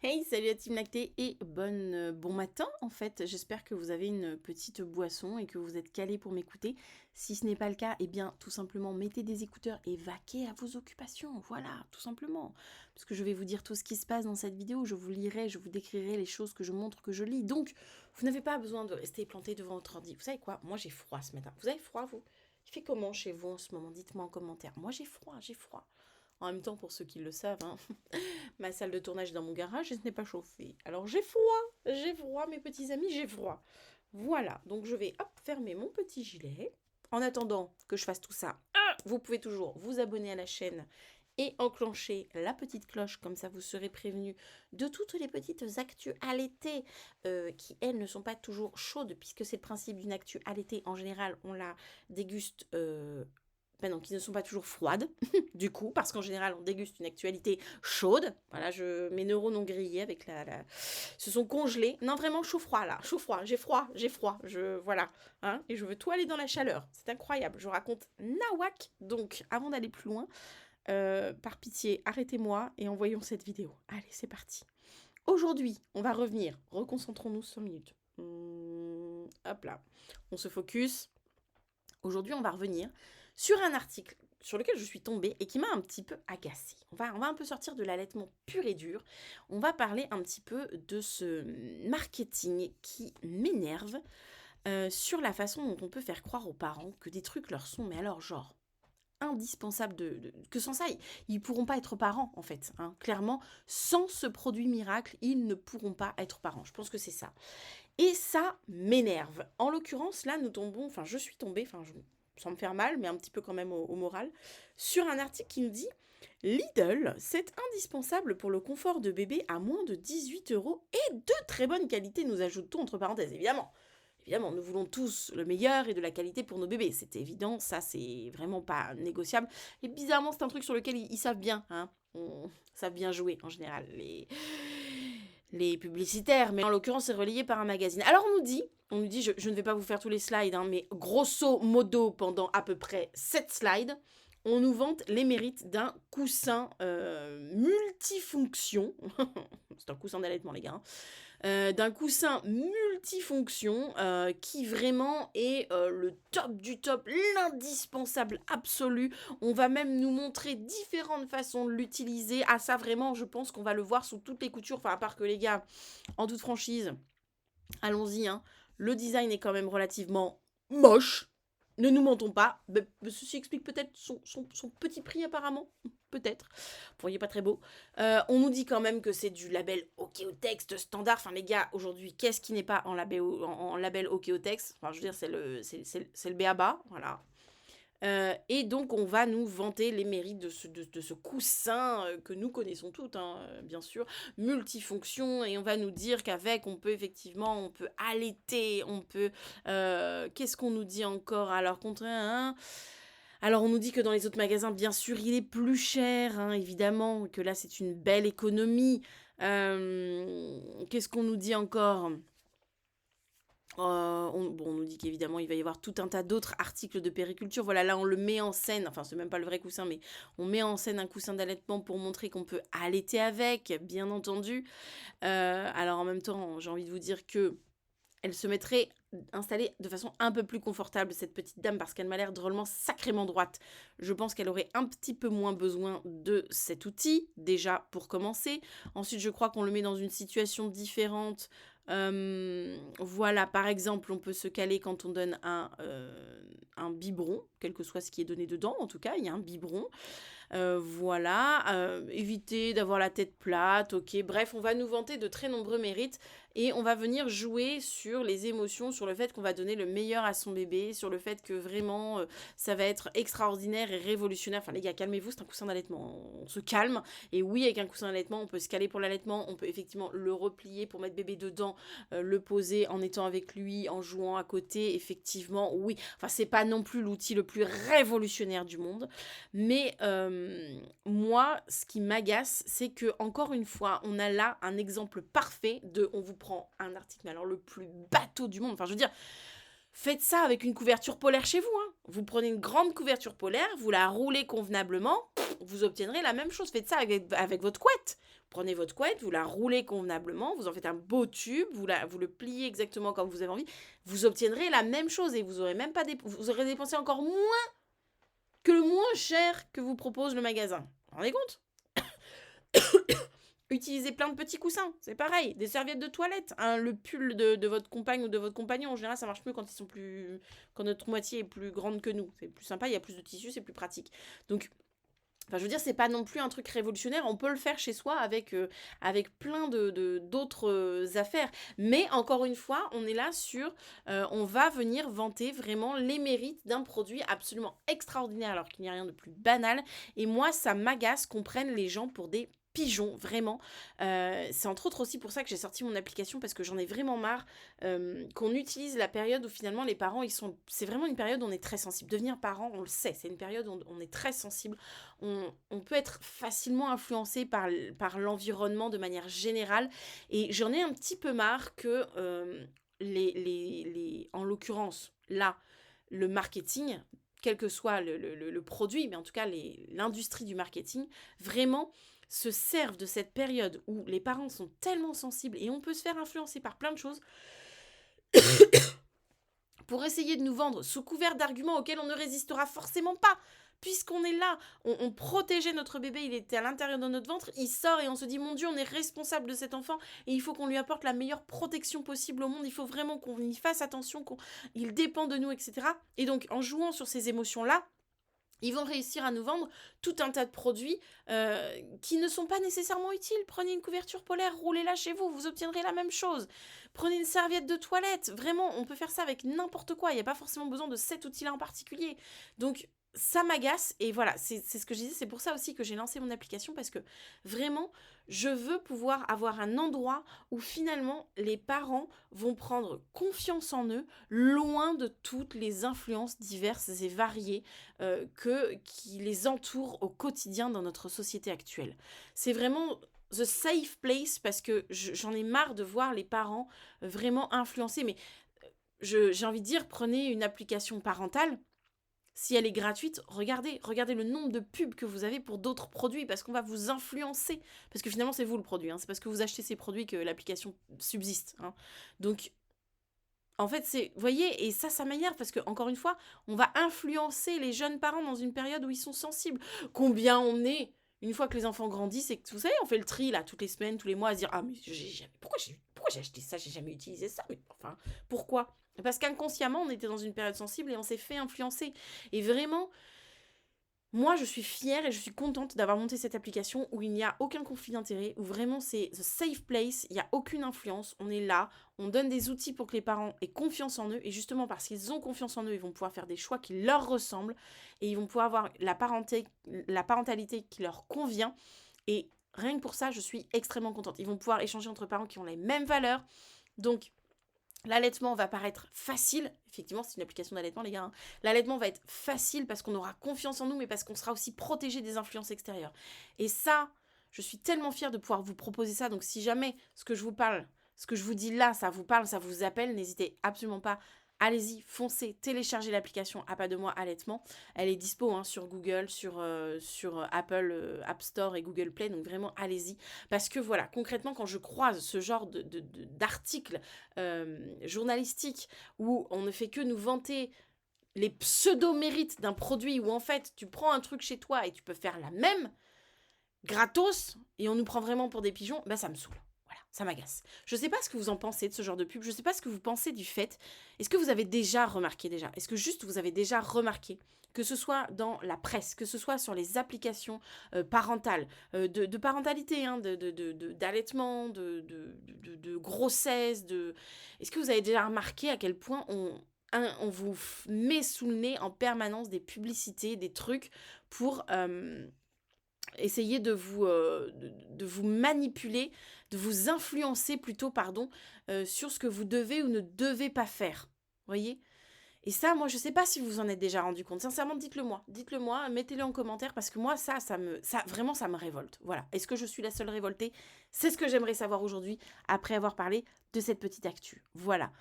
Hey, salut la team lactée et bon matin en fait. J'espère que vous avez une petite boisson et que vous êtes calés pour m'écouter. Si ce n'est pas le cas, eh bien tout simplement mettez des écouteurs et vaquez à vos occupations. Voilà, tout simplement. Parce que je vais vous dire tout ce qui se passe dans cette vidéo. Je vous lirai, je vous décrirai les choses que je montre, que je lis. Donc, vous n'avez pas besoin de rester planté devant votre ordi. Vous savez quoi? Moi j'ai froid ce matin. Vous avez froid vous? Il fait comment chez vous en ce moment? Dites-moi en commentaire. Moi j'ai froid, j'ai froid. En même temps, pour ceux qui le savent, hein, ma salle de tournage est dans mon garage et ce n'est pas chauffé. Alors j'ai froid, mes petits amis, j'ai froid. Voilà, donc je vais fermer mon petit gilet. En attendant que je fasse tout ça, vous pouvez toujours vous abonner à la chaîne et enclencher la petite cloche, comme ça vous serez prévenu de toutes les petites actus allaitées qui, elles, ne sont pas toujours chaudes, puisque c'est le principe d'une actu allaitée. En général, on la déguste non, qui ne sont pas toujours froides, du coup, parce qu'en général, on déguste une actualité chaude. Voilà, mes neurones ont grillé avec se sont congelés. Non, vraiment, chaud-froid, là. Chaud-froid, j'ai froid. Voilà. Hein, et je veux tout aller dans la chaleur. C'est incroyable. Je raconte nawak. Donc, avant d'aller plus loin, par pitié, arrêtez-moi et envoyons cette vidéo. Allez, c'est parti. Aujourd'hui, on va revenir. Reconcentrons-nous 5 minutes. Hop là. On se focus. Aujourd'hui, on va revenir sur un article sur lequel je suis tombée et qui m'a un petit peu agacée. On va un peu sortir de l'allaitement pur et dur. On va parler un petit peu de ce marketing qui m'énerve sur la façon dont on peut faire croire aux parents que des trucs leur sont, mais alors genre indispensable que sans ça, ils pourront pas être parents en fait. Hein. Clairement, sans ce produit miracle, ils ne pourront pas être parents. Je pense que c'est ça. Et ça m'énerve. En l'occurrence, là, je suis tombée, sans me faire mal, mais un petit peu quand même au moral, sur un article qui nous dit Lidl, c'est indispensable pour le confort de bébé à moins de 18 € et de très bonne qualité, nous ajoutons entre parenthèses, évidemment. Évidemment, nous voulons tous le meilleur et de la qualité pour nos bébés. C'est évident, ça c'est vraiment pas négociable. Et bizarrement, c'est un truc sur lequel ils savent bien, hein. Ils savent bien jouer en général, les publicitaires, mais en l'occurrence, c'est relayé par un magazine. Alors on nous dit je ne vais pas vous faire tous les slides, hein, mais grosso modo, pendant à peu près 7 slides, on nous vante les mérites d'un coussin multifonction. C'est un coussin d'allaitement, les gars. D'un coussin multifonction qui vraiment est le top du top, l'indispensable absolu. On va même nous montrer différentes façons de l'utiliser. Ah ça vraiment, je pense qu'on va le voir sous toutes les coutures. Enfin, à part que les gars, en toute franchise, allons-y, hein. Le design est quand même relativement moche. Ne nous mentons pas. Ceci explique peut-être son petit prix apparemment. Peut-être. Vous voyez pas très beau. On nous dit quand même que c'est du label OK au texte standard. Enfin les gars, aujourd'hui, qu'est-ce qui n'est pas en label OK au texte? Enfin je veux dire, c'est le b.a.-ba. Voilà. Et donc, on va nous vanter les mérites de ce coussin que nous connaissons toutes, hein, bien sûr, multifonction, et on va nous dire qu'avec, on peut allaiter, qu'est-ce qu'on nous dit encore? Alors, hein, alors, on nous dit que dans les autres magasins, bien sûr, il est plus cher, hein, évidemment, que là, c'est une belle économie. Qu'est-ce qu'on nous dit encore? On nous dit qu'évidemment il va y avoir tout un tas d'autres articles de périculture. Voilà, là on le met en scène, enfin c'est même pas le vrai coussin, mais on met en scène un coussin d'allaitement pour montrer qu'on peut allaiter avec, bien entendu. Alors en même temps, j'ai envie de vous dire que elle se mettrait installée de façon un peu plus confortable, cette petite dame, parce qu'elle m'a l'air drôlement sacrément droite. Je pense qu'elle aurait un petit peu moins besoin de cet outil, déjà pour commencer. Ensuite, je crois qu'on le met dans une situation différente. Voilà, par exemple, on peut se caler quand on donne un biberon, quel que soit ce qui est donné dedans, en tout cas, il y a un biberon. Voilà, éviter d'avoir la tête plate, ok. Bref, on va nous vanter de très nombreux mérites et on va venir jouer sur les émotions, sur le fait qu'on va donner le meilleur à son bébé, sur le fait que vraiment ça va être extraordinaire et révolutionnaire. Enfin les gars, calmez-vous, c'est un coussin d'allaitement, on se calme. Et oui, avec un coussin d'allaitement, on peut se caler pour l'allaitement, on peut effectivement le replier pour mettre bébé dedans, le poser en étant avec lui, en jouant à côté, effectivement, oui. Enfin, c'est pas non plus l'outil le plus révolutionnaire du monde, mais moi, ce qui m'agace, c'est que encore une fois, on a là un exemple parfait de, on vous prend un article, mais alors le plus bateau du monde. Enfin, je veux dire, faites ça avec une couverture polaire chez vous, hein. Vous prenez une grande couverture polaire, vous la roulez convenablement, vous obtiendrez la même chose. Faites ça avec votre couette. Prenez votre couette, vous la roulez convenablement, vous en faites un beau tube, vous le pliez exactement comme vous avez envie, vous obtiendrez la même chose et vous aurez même pas vous aurez dépensé encore moins que le moins cher que vous propose le magasin. Vous vous rendez compte? Utilisez plein de petits coussins, c'est pareil. Des serviettes de toilette. Hein, le pull de votre compagne ou de votre compagnon, en général, ça marche mieux quand quand notre moitié est plus grande que nous. C'est plus sympa, il y a plus de tissu, c'est plus pratique. Donc, enfin, je veux dire, c'est pas non plus un truc révolutionnaire. On peut le faire chez soi avec plein d'autres affaires. Mais encore une fois, on est là sur... on va venir vanter vraiment les mérites d'un produit absolument extraordinaire alors qu'il n'y a rien de plus banal. Et moi, ça m'agace qu'on prenne les gens pour des pigeons, vraiment. C'est entre autres aussi pour ça que j'ai sorti mon application parce que j'en ai vraiment marre qu'on utilise la période où finalement les parents, c'est vraiment une période où on est très sensible. Devenir parent, on le sait, c'est une période où on est très sensible. On peut être facilement influencé par l'environnement de manière générale. Et j'en ai un petit peu marre que, en l'occurrence, là, le marketing, quel que soit le produit, mais en tout cas l'industrie du marketing, vraiment se servent de cette période où les parents sont tellement sensibles et on peut se faire influencer par plein de choses pour essayer de nous vendre sous couvert d'arguments auxquels on ne résistera forcément pas. Puisqu'on est là, on protégeait notre bébé, il était à l'intérieur de notre ventre, il sort et on se dit, mon Dieu, on est responsable de cet enfant et il faut qu'on lui apporte la meilleure protection possible au monde, il faut vraiment qu'on y fasse attention, qu'il dépend de nous, etc. Et donc, en jouant sur ces émotions-là, ils vont réussir à nous vendre tout un tas de produits qui ne sont pas nécessairement utiles. Prenez une couverture polaire, roulez-la chez vous, vous obtiendrez la même chose. Prenez une serviette de toilette, vraiment, on peut faire ça avec n'importe quoi. Il n'y a pas forcément besoin de cet outil-là en particulier. Donc, ça m'agace et voilà, c'est ce que je disais. C'est pour ça aussi que j'ai lancé mon application parce que vraiment, je veux pouvoir avoir un endroit où finalement les parents vont prendre confiance en eux, loin de toutes les influences diverses et variées qui les entourent au quotidien dans notre société actuelle. C'est vraiment the safe place parce que j'en ai marre de voir les parents vraiment influencés. Mais j'ai envie de dire, prenez une application parentale. Si elle est gratuite, regardez le nombre de pubs que vous avez pour d'autres produits parce qu'on va vous influencer. Parce que finalement, c'est vous le produit. Hein. C'est parce que vous achetez ces produits que l'application subsiste. Hein. Donc, en fait, vous voyez, et ça m'énerve parce que, encore une fois, on va influencer les jeunes parents dans une période où ils sont sensibles. Combien on est, une fois que les enfants grandissent et que, vous savez, on fait le tri, là, toutes les semaines, tous les mois, à se dire, ah, mais pourquoi j'ai acheté ça, j'ai jamais utilisé ça, mais enfin, pourquoi? Parce qu'inconsciemment, on était dans une période sensible et on s'est fait influencer. Et vraiment, moi, je suis fière et je suis contente d'avoir monté cette application où il n'y a aucun conflit d'intérêt, où vraiment c'est the safe place, il n'y a aucune influence, on est là, on donne des outils pour que les parents aient confiance en eux, et justement parce qu'ils ont confiance en eux, ils vont pouvoir faire des choix qui leur ressemblent, et ils vont pouvoir avoir la parentalité qui leur convient, et rien que pour ça, je suis extrêmement contente. Ils vont pouvoir échanger entre parents qui ont les mêmes valeurs, donc... L'allaitement va paraître facile, effectivement c'est une application d'allaitement les gars, hein. L'allaitement va être facile parce qu'on aura confiance en nous mais parce qu'on sera aussi protégé des influences extérieures. Et ça, je suis tellement fière de pouvoir vous proposer ça, donc si jamais ce que je vous parle, ce que je vous dis là, ça vous parle, ça vous appelle, n'hésitez absolument pas. Allez-y, foncez, téléchargez l'application À pas de moi allaitement. Elle est dispo hein, sur Google, sur Apple App Store et Google Play. Donc vraiment, allez-y. Parce que voilà, concrètement, quand je croise ce genre d'articles journalistiques où on ne fait que nous vanter les pseudo-mérites d'un produit, où en fait, tu prends un truc chez toi et tu peux faire la même, gratos, et on nous prend vraiment pour des pigeons, bah ça me saoule. Ça m'agace. Je sais pas ce que vous en pensez de ce genre de pub. Je sais pas ce que vous pensez du fait. Est-ce que vous avez déjà remarqué Est-ce que juste vous avez déjà remarqué que ce soit dans la presse, que ce soit sur les applications parentales, de parentalité, hein, d'allaitement, de grossesse, Est-ce que vous avez déjà remarqué à quel point on vous met sous le nez en permanence des publicités, des trucs pour... essayer de vous manipuler, de vous influencer plutôt, sur ce que vous devez ou ne devez pas faire. Voyez ? Et ça, moi, je sais pas si vous en êtes déjà rendu compte. Sincèrement, dites-le moi. Dites-le moi, mettez-le en commentaire parce que moi, vraiment, ça me révolte. Voilà. Est-ce que je suis la seule révoltée ? C'est ce que j'aimerais savoir aujourd'hui après avoir parlé de cette petite actu. Voilà.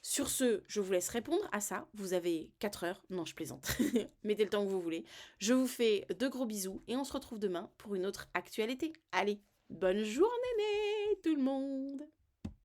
Sur ce, je vous laisse répondre à ça. Vous avez 4 heures. Non, je plaisante. Mettez le temps que vous voulez. Je vous fais de gros bisous et on se retrouve demain pour une autre actualité. Allez, bonne journée tout le monde!